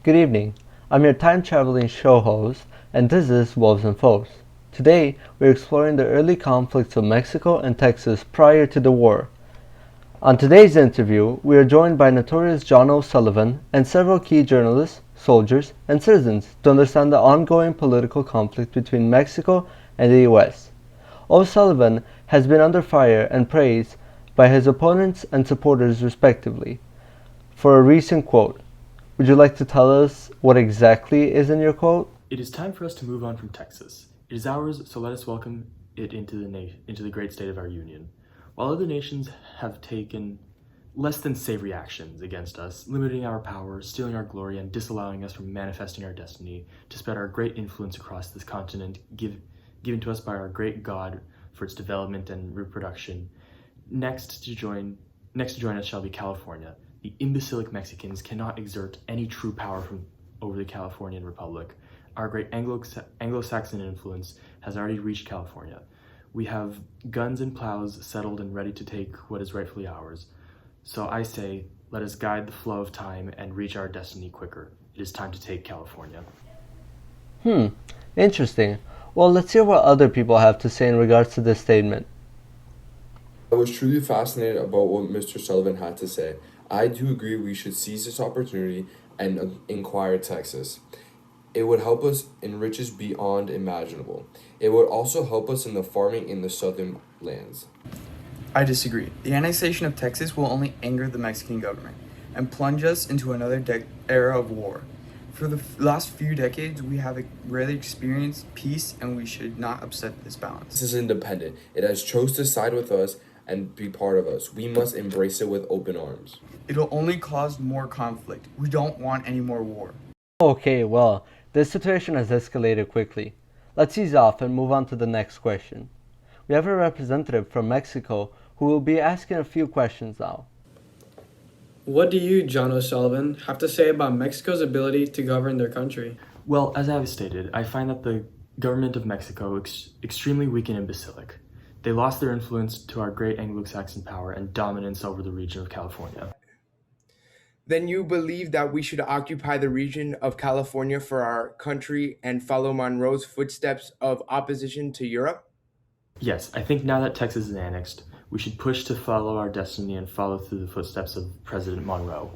Good evening. I'm your time-traveling show host, and this is Wolves and Foes. Today, we're exploring the early conflicts of Mexico and Texas prior to the war. On today's interview, we are joined by notorious John O'Sullivan and several key journalists, soldiers, and citizens to understand the ongoing political conflict between Mexico and the U.S. O'Sullivan has been under fire and praised by his opponents and supporters respectively for a recent quote. Would you like to tell us what exactly is in your quote? It is time for us to move on from Texas. It is ours, so let us welcome it into the great state of our union. While other nations have taken less than savory actions against us, limiting our power, stealing our glory, and disallowing us from manifesting our destiny to spread our great influence across this continent given to us by our great God for its development and reproduction, next to join us shall be California. The imbecilic Mexicans cannot exert any true power over the Californian Republic. Our great Anglo-Saxon influence has already reached California. We have guns and plows settled and ready to take what is rightfully ours. So I say, let us guide the flow of time and reach our destiny quicker. It is time to take California. Interesting. Well, let's hear what other people have to say in regards to this statement. I was truly fascinated about what Mr. Sullivan had to say. I do agree we should seize this opportunity and inquire Texas. It would help us in riches beyond imaginable. It would also help us in the farming in the southern lands. I disagree. The annexation of Texas will only anger the Mexican government and plunge us into another era of war. For the last few decades, we have rarely experienced peace, and we should not upset this balance. This is independent. It has chose to side with us and be part of us. We must embrace it with open arms. It'll only cause more conflict. We don't want any more war. Okay, well, this situation has escalated quickly. Let's ease off and move on to the next question. We have a representative from Mexico who will be asking a few questions now. What do you, John O'Sullivan, have to say about Mexico's ability to govern their country? Well, as I have stated, I find that the government of Mexico extremely weak and imbecilic. They lost their influence to our great Anglo-Saxon power and dominance over the region of California. Then you believe that we should occupy the region of California for our country and follow Monroe's footsteps of opposition to Europe? Yes, I think now that Texas is annexed, we should push to follow our destiny and follow through the footsteps of President Monroe.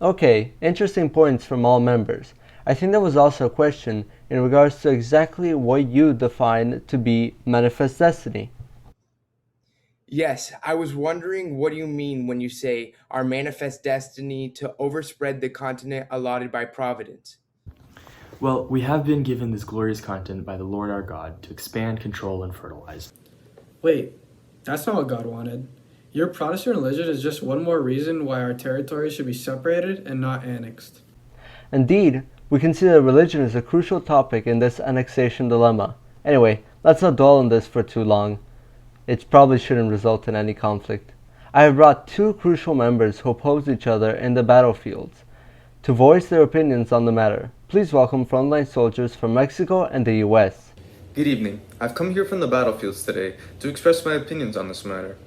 Okay, interesting points from all members. I think there was also a question in regards to exactly what you define to be manifest destiny. Yes, I was wondering what do you mean when you say our manifest destiny to overspread the continent allotted by Providence? Well, we have been given this glorious continent by the Lord our God to expand, control, and fertilize. Wait, that's not what God wanted. Your Protestant religion is just one more reason why our territory should be separated and not annexed. Indeed, we can see that religion is a crucial topic in this annexation dilemma. Anyway, let's not dwell on this for too long. It probably shouldn't result in any conflict. I have brought two crucial members who oppose each other in the battlefields to voice their opinions on the matter. Please welcome frontline soldiers from Mexico and the U.S. Good evening. I've come here from the battlefields today to express my opinions on this matter.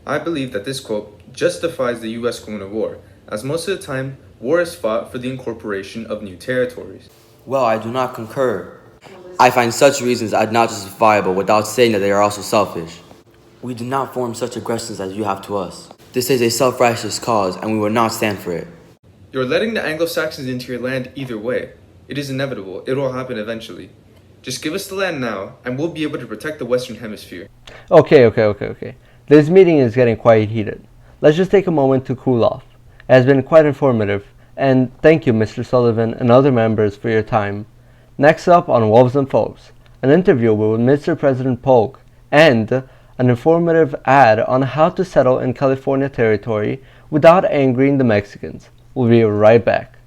I believe that this quote justifies the U.S. going to war, as most of the time, war is fought for the incorporation of new territories. Well, I do not concur. I find such reasons are not justifiable without saying that they are also selfish. We do not form such aggressions as you have to us. This is a self-righteous cause, and we will not stand for it. You're letting the Anglo-Saxons into your land either way. It is inevitable. It will happen eventually. Just give us the land now, and we'll be able to protect the Western Hemisphere. Okay. This meeting is getting quite heated. Let's just take a moment to cool off. It has been quite informative, and thank you, Mr. Sullivan and other members, for your time. Next up on Wolves and Foes, an interview with Mr. President Polk and an informative ad on how to settle in California territory without angering the Mexicans. We'll be right back.